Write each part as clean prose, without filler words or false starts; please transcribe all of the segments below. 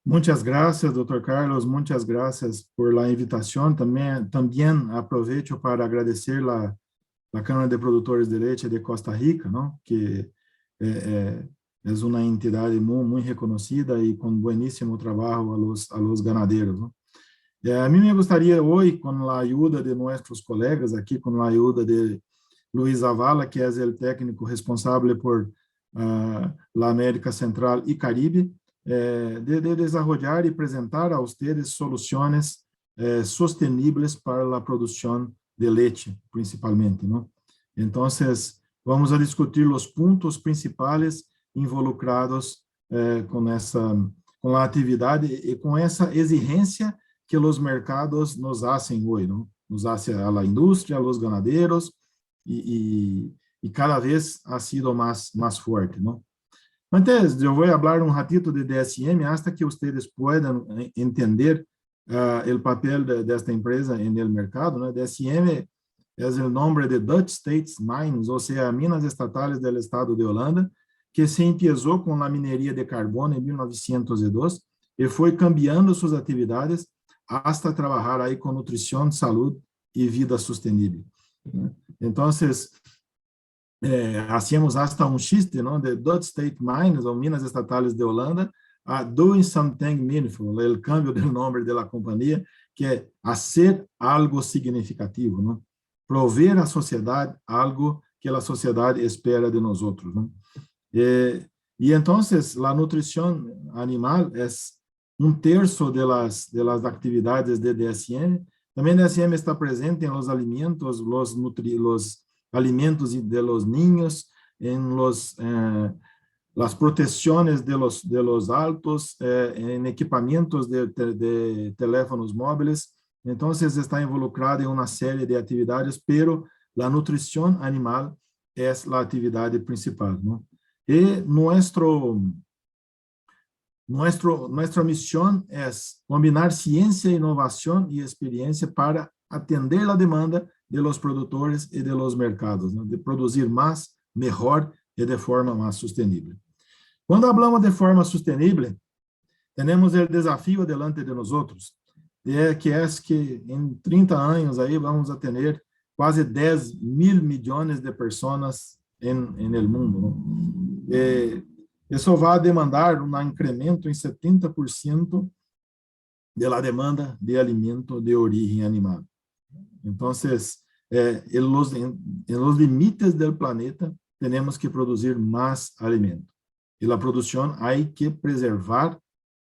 Muchas gracias, doctor Carlos. Muchas gracias por la invitación. También aprovecho para agradecer la Cámara de Produtores de Leche de Costa Rica, ¿no? Que es una entidad muy reconocida y con buenísimo trabajo a los ganaderos, ¿no? A mí me gustaría hoy, con la ayuda de nuestros colegas aquí, con la ayuda de Luis Zavala, que es el técnico responsable por la América Central y Caribe, de desarrollar y presentar a ustedes soluciones sostenibles para la producción de leche, principalmente, ¿no? Entonces, vamos a discutir los puntos principales involucrados con la actividad y con esa exigencia que os mercados nos hacen hoje, não? Nos hace a la indústria, a los ganaderos, e cada vez ha sido mais forte, não? Antes, eu vou falar um ratito de DSM, hasta que vocês possam entender o papel desta empresa no mercado, né? DSM é o nome de Dutch States Mines, ou seja, Minas Estatais do Estado de Holanda, que se empiezou com a mineria de carbono em 1902 e foi cambiando suas atividades hasta trabajar ahí con nutrición, salud y vida sostenible. Entonces, hacíamos hasta un chiste, ¿no? De Dutch State Mines, o Minas Estatales de Holanda, a Doing Something Meaningful, el cambio del nombre de la compañía, que es hacer algo significativo, ¿no? Prover à sociedade algo que a sociedade espera de nós outros, ¿no? E então, a nutrição animal é um terço das atividades de DSM. Também DSM está presente em los alimentos, los alimentos de los niños, em las proteções de los altos, em equipamentos de teléfonos móveis. Então, está involucrado em uma série de atividades, pero a nutrição animal é a atividade principal, não? E nuestra misión es combinar ciencia, innovación y experiencia para atender la demanda de los productores y de los mercados, ¿no? De producir más, mejor y de forma más sostenible. Cuando hablamos de forma sostenible, tenemos el desafío delante de nosotros, que es que en 30 años ahí vamos a tener casi 10 mil millones de personas en el mundo, ¿no? Isso vai demandar um incremento em 70% da demanda de alimento de origem animal. Então, em los limites do planeta, temos que produzir mais alimento. E a produção, há que preservar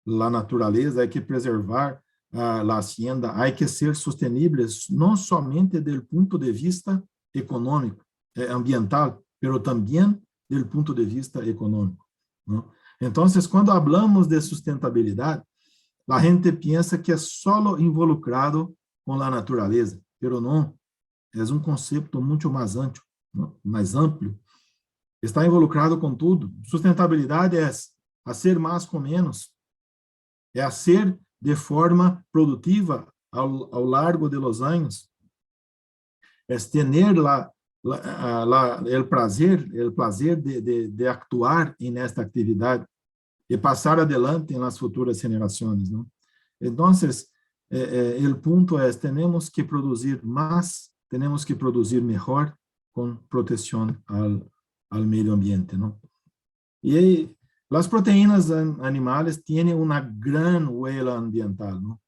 a natureza, há que preservar a hacienda, há que ser sustentáveis, não somente do ponto de vista econômico, ambiental, mas também do ponto de vista econômico, ¿no? Entonces, cuando hablamos de sustentabilidad, la gente piensa que es solo involucrado con la naturaleza, pero no, es un concepto mucho más ancho, ¿no? Más amplio. Está involucrado con todo. Sustentabilidad es hacer más con menos, es hacer de forma productiva ao largo de los años, es tener el prazer de actuar en esta actividad y pasar adelante en las futuras generaciones, ¿no? Entonces, el punto es, tenemos que producir más, tenemos que producir mejor con protección al medio ambiente, ¿no? Y las proteínas animales tienen una gran huella ambiental, ¿no?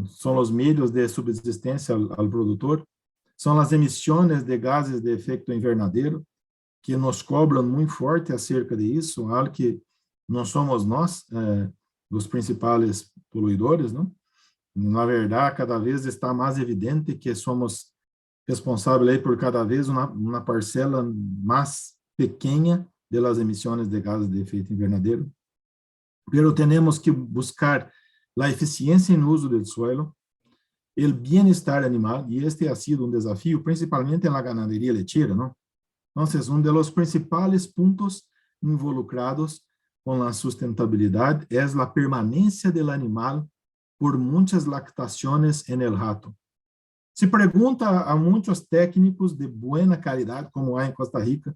Son los medios de subsistencia al productor, são as emissões de gases de efeito invernadero, que nos cobram muito forte acerca disso, algo que não somos nós, os principais poluidores, não? Na verdade, cada vez está mais evidente que somos responsáveis aí por cada vez uma parcela mais pequena das emissões de gases de efeito invernadero. Pero temos que buscar a eficiência no uso do suelo, el bienestar animal, y este ha sido un desafío principalmente en la ganadería lechera, ¿no? Entonces, uno de los principales puntos involucrados con la sustentabilidad es la permanencia del animal por muchas lactaciones en el rato. Se pergunta a muitos técnicos de buena calidad, como há em Costa Rica,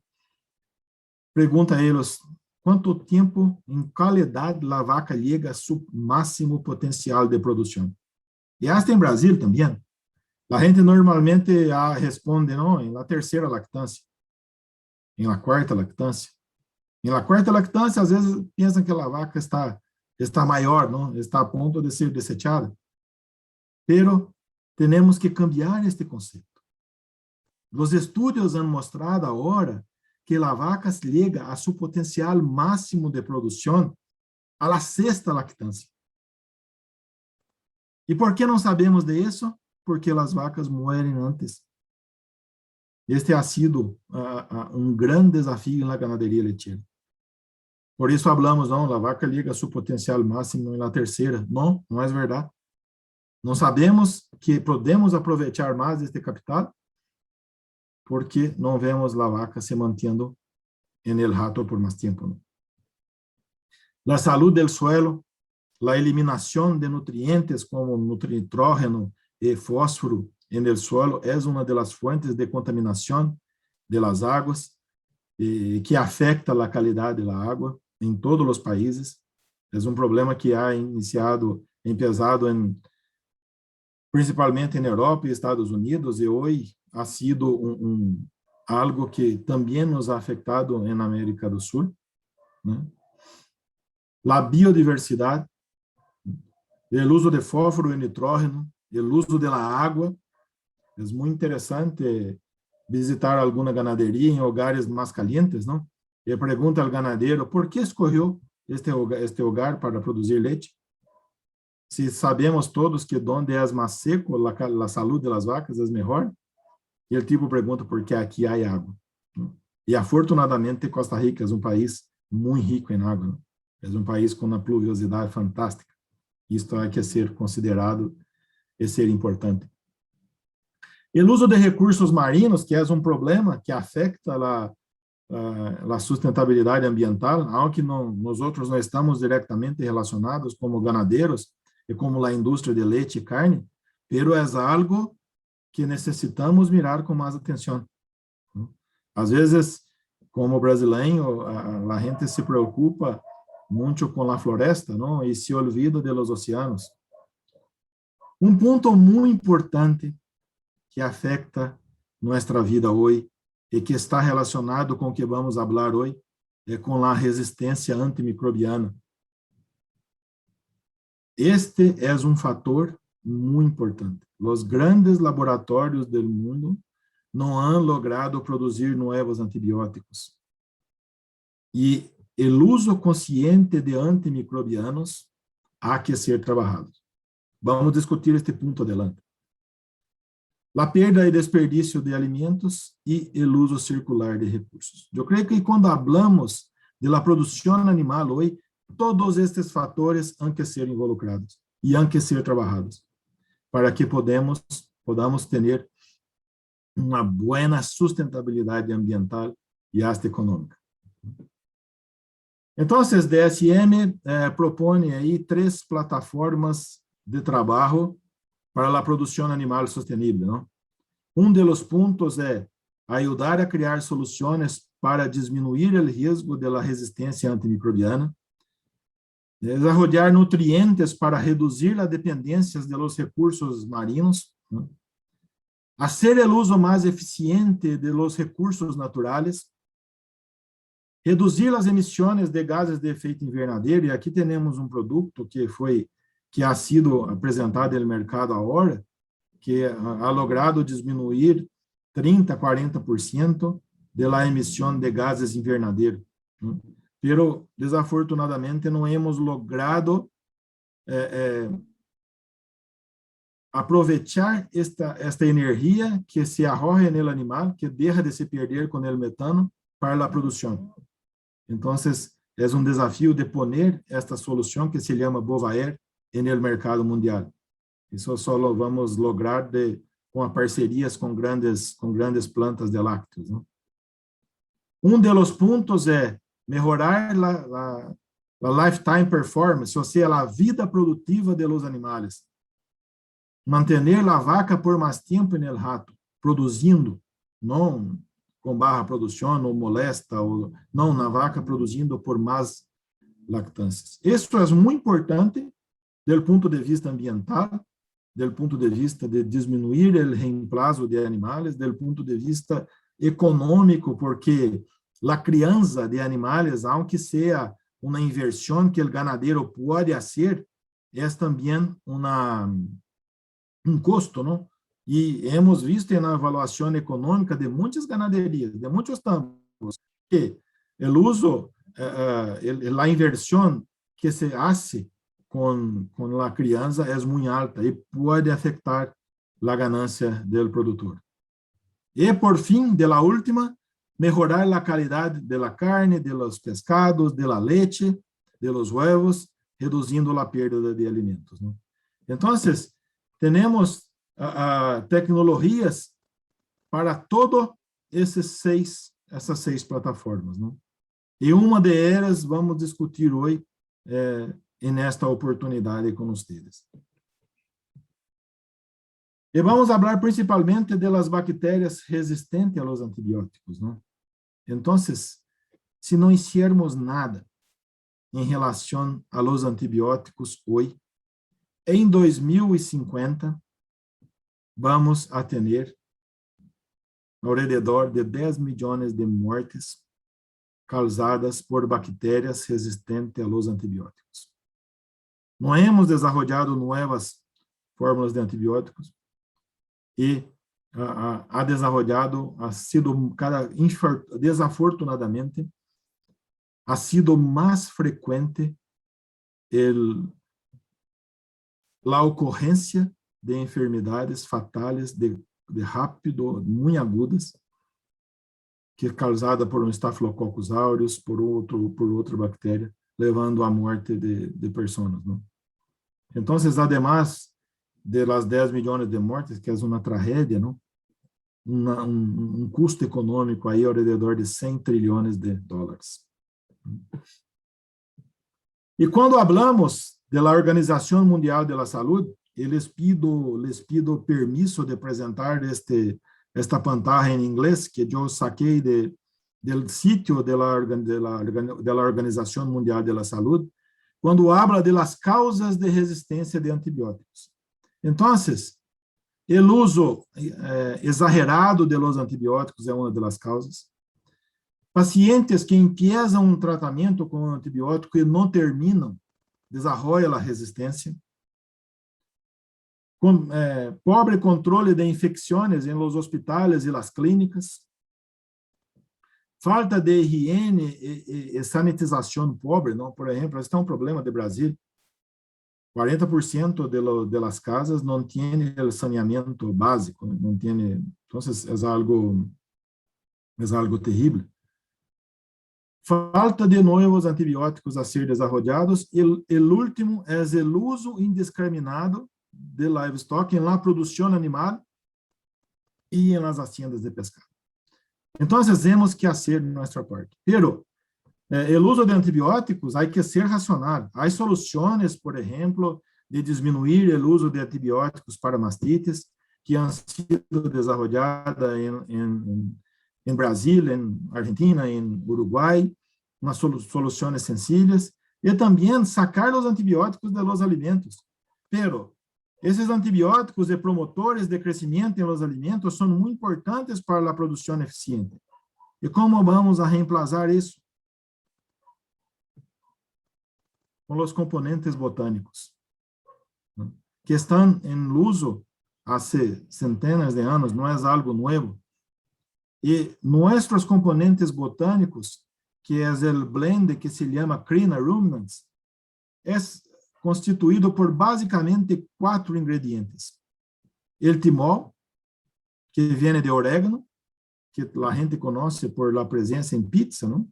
pergunta a eles, quanto tempo, em qualidade, a vaca chega a seu máximo potencial de produção. E hasta em Brasil também. A gente normalmente responde, não, em la terceira lactância, em la quarta lactância. Em la quarta lactância, às vezes, pensam que a vaca está maior, não? Está a ponto de ser desechada. Pero temos que cambiar este conceito. Os estudos han mostrado agora que a vaca chega a seu potencial máximo de produção a la sexta lactância. E por que não sabemos de isso? Porque as vacas morrem antes. Este ha sido um grande desafio na ganaderia leiteira. Por isso falamos, não, a vaca liga a seu potencial máximo na terceira. Não, não é verdade. Não sabemos que podemos aproveitar mais este capital porque não vemos a vaca se mantendo en el rato por mais tempo. ¿No? La salud del suelo, la eliminación de nutrientes como nitrógeno y fósforo en el suelo es una de las fuentes de contaminación de las aguas que afecta la calidad de la agua en todos los países. Es un problema que ha empezado principalmente en Europa y Estados Unidos, y hoy ha sido algo que também nos ha afectado na América do Sul. Né? A biodiversidade, o uso de fósforo e nitrógeno, o uso da água. É muito interessante visitar alguma ganaderia em lugares mais calientes, não? E pergunta ao ganadeiro por que escolheu este lugar para produzir leite. Se sabemos todos que onde é mais seco, a saúde das vacas é melhor. E o tipo pergunta por que aqui há água. E afortunadamente Costa Rica é um país muito rico em água. É um país com uma pluviosidade fantástica. Isto é que ser considerado e ser importante. E o uso de recursos marinos, que é um problema que afeta a sustentabilidade ambiental, algo que nós outros não estamos diretamente relacionados como ganadeiros e como a indústria de leite e carne, pero é algo que necessitamos mirar com mais atenção. Às vezes, como brasileiro, a gente se preocupa muito com a floresta, não? E se olvida de los oceanos. Um ponto muito importante que afeta nossa vida hoje e que está relacionado com o que vamos falar hoje é com a resistência antimicrobiana. Este é um fator muito importante. Os grandes laboratórios do mundo não han logrado produzir novos antibióticos. E o uso consciente de antimicrobianos há que ser trabalhado. Vamos discutir este ponto adelante. A perda e desperdício de alimentos e o uso circular de recursos. Eu creio que quando falamos da produção animal hoje, todos estes fatores hão que ser involucrados e hão que ser trabalhados para que podamos ter uma boa sustentabilidade ambiental e hasta econômica. Então, DSM propõe aí 3 plataformas de trabalho para a produção animal sustentável, não? Um dos pontos é ajudar a criar soluções para diminuir o risco da resistência antimicrobiana, desarrollar nutrientes para reduzir a dependência de los recursos marinos, né? Hacer o uso mais eficiente de los recursos naturais, reduzir as emissões de gases de efeito invernadeiro, e aqui temos um produto que ha sido apresentado no mercado agora, que ha logrado diminuir 30% a 40% da emissão de gases invernadeiro. Pero, desafortunadamente, não hemos logrado aproveitar esta energia que se arroja no animal, que deixa de se perder com o metano, para a produção. Então, é um desafio de poner esta solução que se chama Bovaer no mercado mundial. Isso só vamos lograr com parcerias com grandes plantas de lácteos. Não? Um dos pontos é melhorar a lifetime performance, ou seja, a vida produtiva de los animais. Manter a vaca por mais tempo no rato, produzindo, não com baja produção, ou molesta, ou não, na vaca produzindo por más lactâncias. Isso é muito importante do ponto de vista ambiental, do ponto de vista de diminuir o reemplazo de animais, do ponto de vista econômico, porque a criança de animais, aunque seja uma inversão que o ganadeiro pode fazer, é também um custo, não? E hemos visto na avaliação econômica de muitas ganaderias, de muitos campos, que o uso, a inversão que se hace com a criança é muito alta e pode afetar a ganância do produtor. E, por fim, de la última, mejorar a qualidade de la carne, de los pescados, de la leche, de los huevos, reduzindo a perda de alimentos. ¿No? Então, temos tecnologias para todas essas seis plataformas. Não? E uma delas vamos discutir hoje nesta oportunidade com vocês. E vamos falar principalmente das bactérias resistentes aos antibióticos. Não? Então, se não fizermos nada em relação aos antibióticos hoje, em 2050, vamos a ter ao redor de 10 milhões de mortes causadas por bactérias resistentes aos antibióticos. Não hemos desenvolvido novas fórmulas de antibióticos e ha desenvolvido, desafortunadamente, ha sido mais frequente a ocorrência de enfermidades fatais de rápido, muito agudas, que é causada por Staphylococcus aureus, por outra bactéria, levando à morte de pessoas. Não? Então, además de las 10 milhões de mortes, que é uma tragédia, não? Um custo econômico aí ao redor de 100 trilhões de dólares. E quando falamos da Organização Mundial da Saúde, les pido permiso de apresentar esta pantalla em inglês que eu saquei do sítio da Organização Mundial da Saúde, quando habla de las causas de resistência de antibióticos. Então, o uso exagerado de los antibióticos é uma das causas. Pacientes que empiezam um tratamento com um antibiótico e não terminam, desenvolvem a resistência. Pobre controle de infecções em los hospitais e las clínicas. Falta de higiene e sanitização pobre, não? Por exemplo, este é um problema de Brasil. 40% de las casas não tem o saneamento básico, não tem. Então, é algo terrível. Falta de novos antibióticos a ser desenvolvidos e o último é o uso indiscriminado de livestock em la produção animal e em las haciendas de pescado. Então, temos que fazer nossa parte. Pero o uso de antibióticos há que ser racional. Há soluções, por exemplo, de diminuir o uso de antibióticos para mastites, que han sido desenvolvidas em Brasil, em Argentina, em Uruguai, umas soluções sencillas, e também sacar os antibióticos de los alimentos. Pero esses antibióticos e promotores de crescimento em los alimentos são muito importantes para a produção eficiente. E como vamos a reemplazar isso? Com os componentes botânicos, que estão em uso há centenas de anos, não é algo novo. E nossos componentes botânicos, que é o blend que se chama Crina ruminans, é constituído por basicamente 4 ingredientes. El timol, que vem de orégano, que a gente conhece por la presença em pizza, não?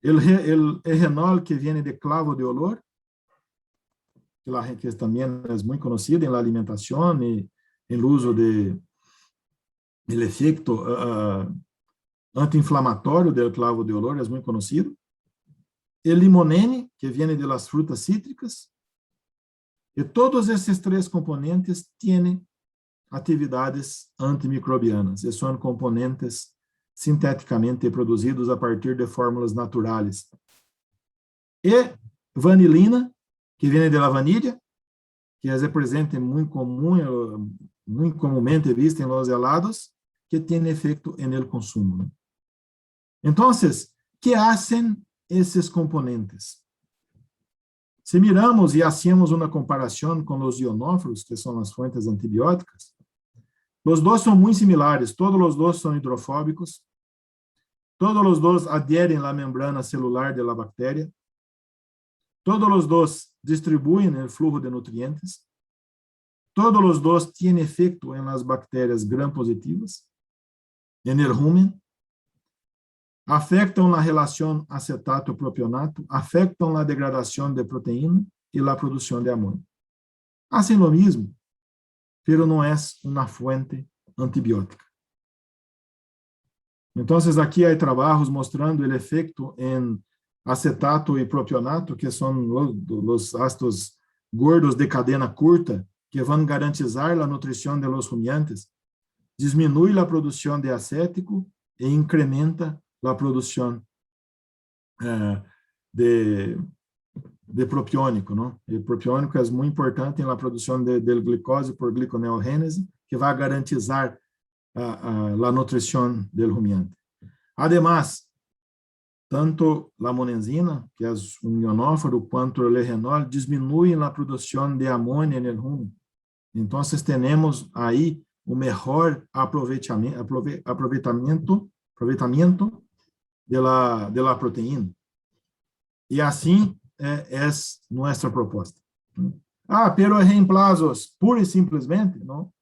El renol, que vem de clavo de olor, que também é muito conhecido em la alimentação e em uso de el efeito anti-inflamatório do clavo de olor, é muito conhecido. El limonene, que vem de las frutas cítricas. E todos esses 3 componentes têm atividades antimicrobianas, e são componentes sinteticamente produzidos a partir de fórmulas naturais. E vanilina, que vem da vanilha, que é presente muito comumente vista em los helados, que tem efeito no consumo. Então, que hacen esses componentes? Se miramos e hacemos uma comparação com os ionóforos, que são as fontes antibióticas, os dois são muito similares, todos os dois são hidrofóbicos, todos os dois aderem à membrana celular da bactéria, todos os dois distribuem o fluxo de nutrientes, todos os dois têm efeito em las bactérias gram-positivas, en el rumen, afectam a relação acetato-propionato, afectam a degradação de proteína e a produção de amônio. Hacen lo mismo, pero não é uma fuente antibiótica. Então, aqui há trabalhos mostrando o efeito em acetato e propionato, que são os ácidos gordos de cadena curta, que vão garantizar a nutrição de los rumiantes, diminui a produção de acético e incrementa a produção de propiônico, não? E o propiônico é muito importante na produção de glicose por gliconeogênese, que vai garantizar a nutrição do rumiante. Además, tanto a monenzina, que é um ionóforo, quanto o lerenol diminuem a produção de amônia no rumen. Então, temos aí o melhor aproveitamento da proteína. E assim é nossa proposta. Pero reemplazos pura e simplesmente, não?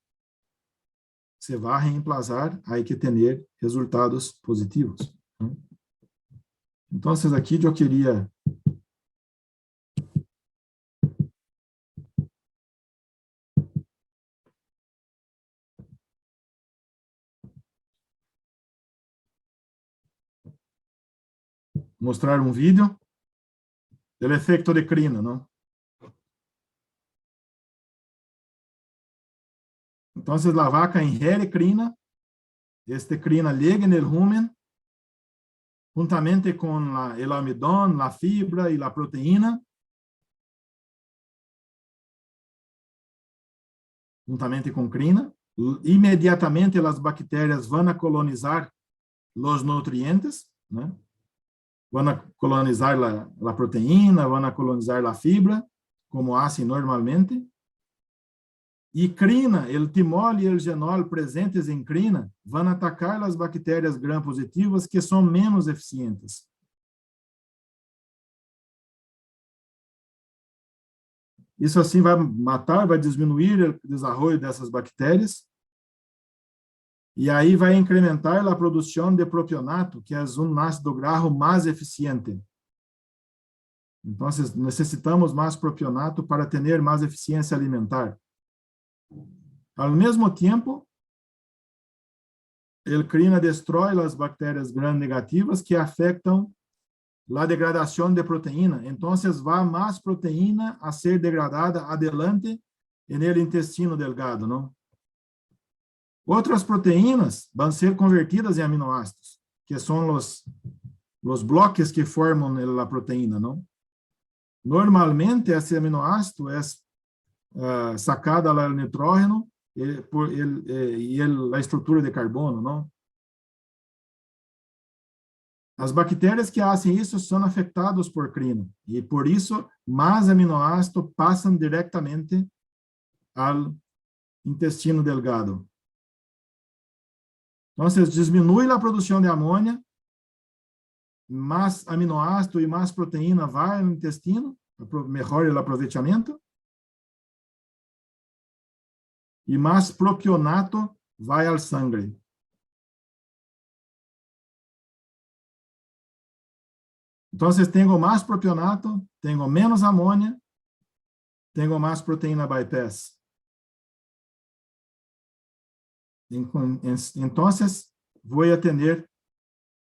Você vai reemplazar, aí que ter resultados positivos. Então, aqui eu queria mostrar um vídeo do efeito de crina, não? Então, a vaca ingere crina, crina liga no rumen, juntamente com o almidón, a fibra e a proteína, juntamente com crina, imediatamente as bactérias vão a colonizar os nutrientes, né? Vão a colonizar a proteína, vão a colonizar a fibra, como fazem normalmente. E crina, o timol e o genol presentes em crina vão atacar as bactérias gram-positivas que são menos eficientes. Isso assim vai matar, vai diminuir o desenvolvimento dessas bactérias e aí vai incrementar a produção de propionato, que é um ácido graxo mais eficiente. Então, necessitamos mais propionato para ter mais eficiência alimentar. Ao mesmo tempo, a crina destrói as bactérias gram-negativas que afetam a degradação de proteína. Então, vai mais proteína a ser degradada adelante no intestino delgado, não? Outras proteínas vão ser convertidas em aminoácidos, que são os bloques que formam a proteína, não? Normalmente, esse aminoácido é sacado ao nitrógeno e a estrutura de carbono, não? As bactérias que fazem isso são afetadas por crina, e por isso, mais aminoácidos passam diretamente ao intestino delgado. Então, diminui a produção de amônia, mais aminoácido e mais proteína vai no intestino, melhora o aproveitamento, e mais propionato vai ao sangue. Então, tenho mais propionato, tenho menos amônia, tenho mais proteína bypass. Então, vou ter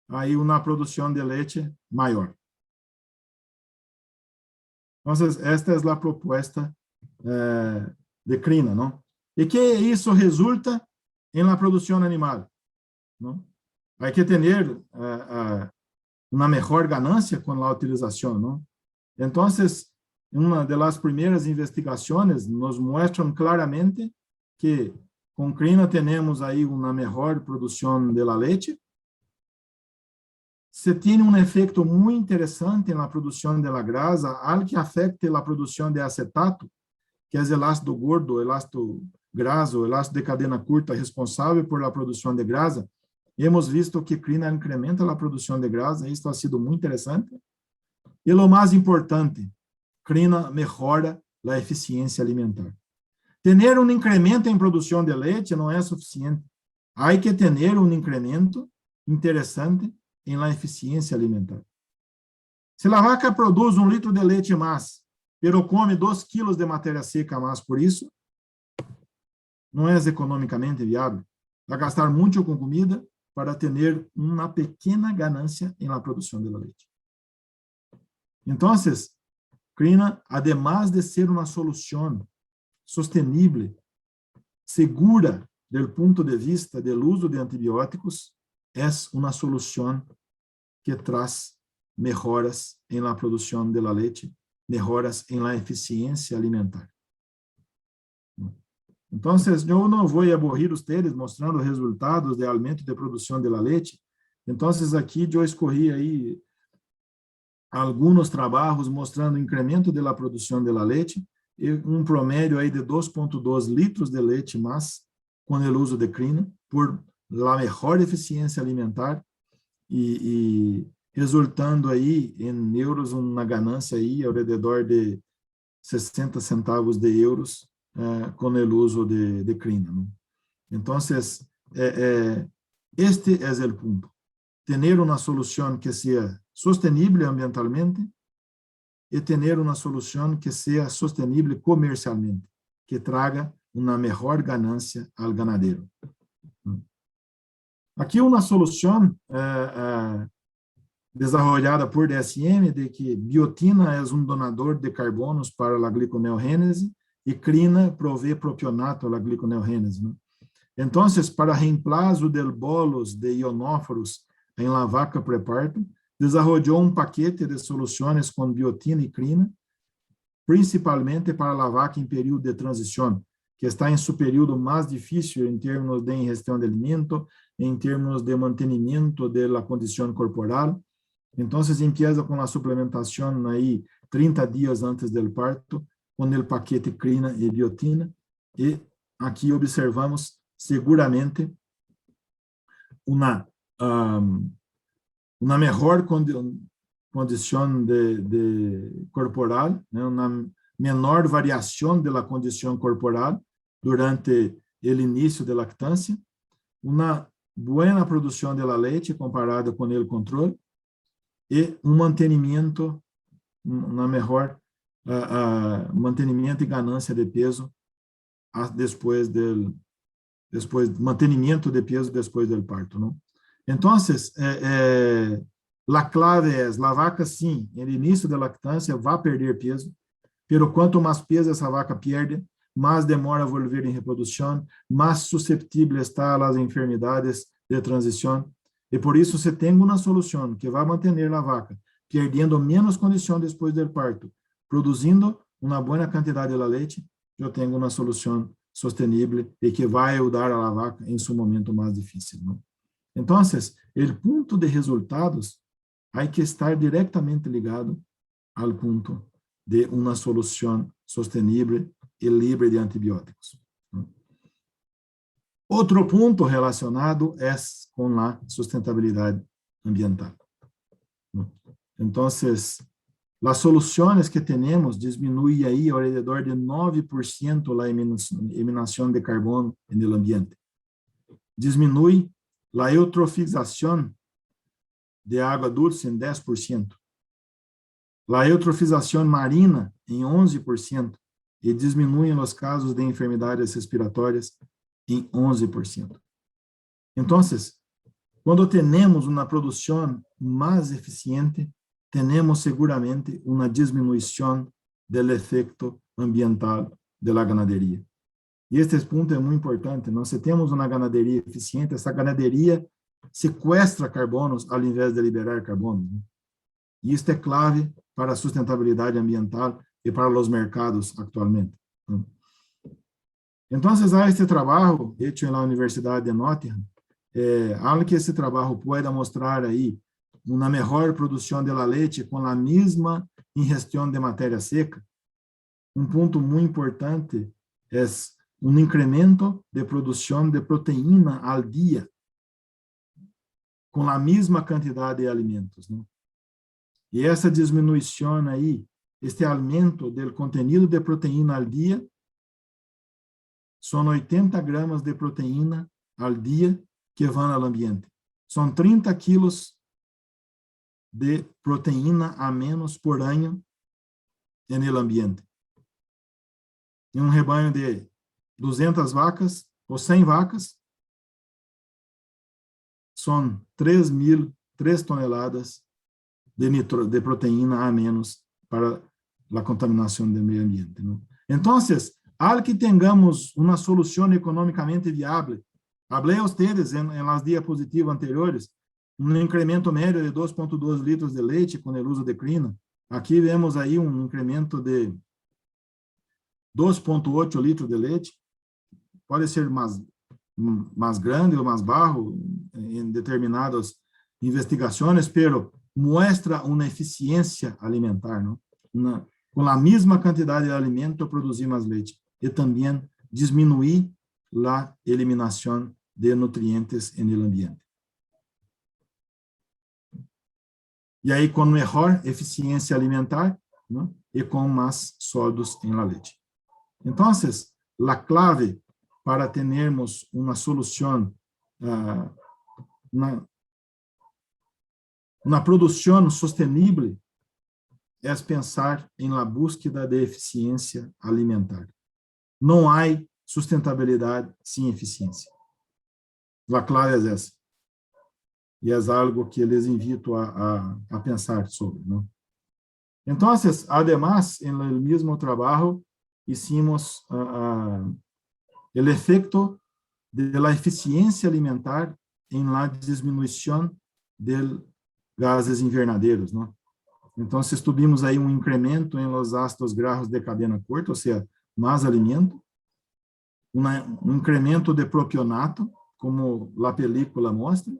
aí uma produção de leite maior. Então, esta é a proposta de crina, não? E que isso resulta em la produção animal, não? Hay que ter uma melhor ganância com a utilização, não? Então, uma das primeiras investigações nos mostram claramente que com crina temos aí uma melhor produção de la leite. Se tem um efeito muito interessante na produção de la grasa, algo que afeta a produção de acetato, que é o ácido gordo, o ácido graso, o ácido de cadena curta responsável por la produção de grasa. Hemos visto que crina incrementa a produção de grasa, isso ha sido muito interessante. E o mais importante, crina melhora a eficiência alimentar. Ter um incremento em produção de leite não é suficiente. Há que ter um incremento interessante em la eficiência alimentar. Se a vaca produz 1 litro de leite mais, pero come 2 quilos de matéria seca a mais por isso, não é economicamente viável. Vai gastar muito com comida para ter uma pequena ganância em la produção de leite. Então, crina, además de ser uma solução sostenible, segura do ponto de vista do uso de antibióticos, é uma solução que traz melhoras em la produção de la leite, melhoras em la eficiência alimentar. Então, eu não vou aborrir ustedes mostrando resultados de aumento de produção de la leite. Então, aqui eu escorri aí alguns trabalhos mostrando incremento de la produção de la leite e um promédio aí de 2,2 litros de leite mais com o uso de crina por la melhor eficiência alimentar e resultando aí em euros uma ganância aí ao redor de 60 centavos de euros com o uso de crina, né? Então, este é o ponto. Ter uma solução que seja sostenible ambientalmente e ter uma solução que seja sostenible comercialmente, que traga uma melhor ganância ao ganadeiro. Aqui uma solução desenvolvida por DSM de que biotina é um donador de carbonos para a gliconeogênese e crina provê propionato à gliconeogênese, né? Então, para reemplazo del bolos de ionóforos em la vaca preparto, desenvolveu um paquete de soluções com biotina e crina, principalmente para a vaca em período de transição, que está em seu período mais difícil em termos de ingestão de alimento, em termos de mantenimento da condição corporal. Então, empieza com a suplementação aí 30 dias antes do parto, com o paquete crina e biotina, e aqui observamos seguramente uma melhor condição de corporal, né? Uma menor variação da condição corporal durante o início da lactância, uma boa produção de leite comparada com o controle e um mantenimento, uma melhor mantenimento e ganância de peso mantenimento de peso depois do parto, não? Então, a clave é, a vaca, sim, no início da lactância, vai perder peso, pero quanto mais peso essa vaca perde, mais demora a volver em reprodução, mais susceptível está às enfermidades de transição, e por isso, se tem uma solução que vai manter a vaca perdendo menos condição depois do parto, produzindo uma boa quantidade de leite, eu tenho uma solução sostenível e que vai ajudar a vaca em seu momento mais difícil, não? Então, o ponto de resultados há que estar diretamente ligado ao ponto de uma solução sostenível e livre de antibióticos. Outro ponto relacionado é com a sustentabilidade ambiental. Então, as soluções que temos diminuem aí ao redor de 9% a eliminação de carbono no ambiente. Diminui a eutrofização de água dulce em 10%. A eutrofização marina em 11% e diminui os casos de enfermidades respiratórias em 11%. Então, quando temos uma produção mais eficiente, temos seguramente uma diminuição do efeito ambiental da ganaderia. E este ponto é muito importante. Nós temos uma ganaderia eficiente, essa ganaderia sequestra carbonos ao invés de liberar carbono, né? E isto é clave para a sustentabilidade ambiental e para os mercados atualmente, né? Então, há este trabalho feito na Universidade de Nottingham, algo que esse trabalho pode mostrar aí uma melhor produção de leite com a mesma ingestão de matéria seca. Um ponto muito importante é um incremento de produção de proteína ao dia, com a mesma quantidade de alimentos, né? E essa diminuição aí, este aumento do contenido de proteína ao dia, são 80 gramas de proteína ao dia que vão ao ambiente. São 30 quilos de proteína a menos por ano no ambiente. Em um rebanho de 200 vacas ou 100 vacas, são 3 toneladas de proteína a menos para a contaminação do meio ambiente, ¿no? Então, al que tengamos uma solução economicamente viável, falei a vocês em las diapositivas anteriores, um incremento médio de 2,2 litros de leite com o uso de crina. Aqui vemos aí um incremento de 2,8 litros de leite. Pode ser mais grande ou mais baixo em determinadas investigações, pero muestra uma eficiência alimentar, não? Com a mesma quantidade de alimento, produzir mais leite. E também diminuir a eliminação de nutrientes no ambiente. E aí, com melhor eficiência alimentar, não? E com mais sólidos em la leite. Então, a clave para termos uma solução, uma produção sustentável, é pensar em la búsqueda de eficiência alimentar. Não há sustentabilidade sem eficiência. A clave é essa. E é algo que les invito a pensar sobre, não? Então, además, no mesmo trabalho, hicimos o efeito de la eficiência alimentar em la diminuição de gases invernadeiros, não? Então, tuvimos aí um incremento em los ácidos graxos de cadena curta, ou seja, mais alimento, um incremento de propionato, como a película mostra,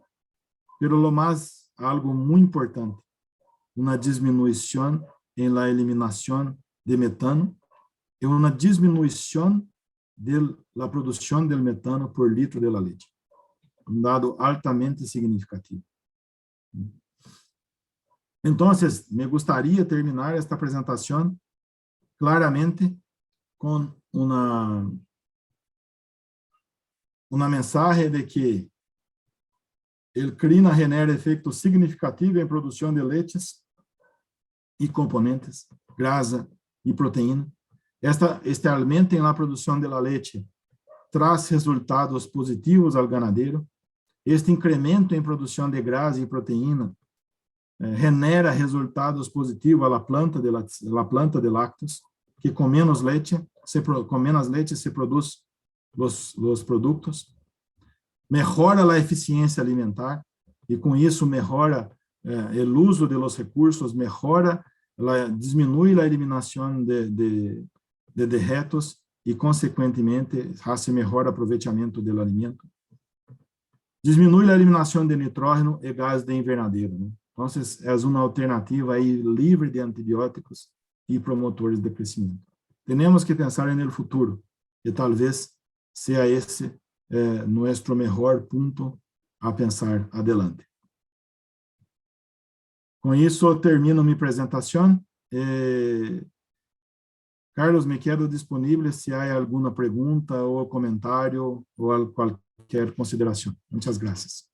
pero lo mais, algo muito importante, uma diminuição em la eliminação de metano e uma diminuição de la produção de metano por litro de la leite. Um dado altamente significativo. Então, me gostaria de terminar esta apresentação claramente com uma mensagem de que o crina genera efeito significativo em produção de leites e componentes, grasa e proteína. Este aumento em la produção de la leite traz resultados positivos ao ganadeiro. Este incremento em produção de grasa e proteína genera resultados positivos à planta de lácteos, que com menos leite se produz os produtos. Melhora a eficiência alimentar e com isso melhora o uso de los recursos, diminui a eliminação de dejetos e, consequentemente, hace melhor aproveitamento do alimento. Diminui a eliminação de nitrógeno e gás de invernadeiro, né? Então, é uma alternativa aí livre de antibióticos e promotores de crescimento. Temos que pensar no futuro e talvez seja esse nosso melhor ponto a pensar adelante. Com isso, termino minha apresentação. Carlos, me quedo disponível se há alguma pergunta ou comentário ou qualquer consideração. Muitas graças.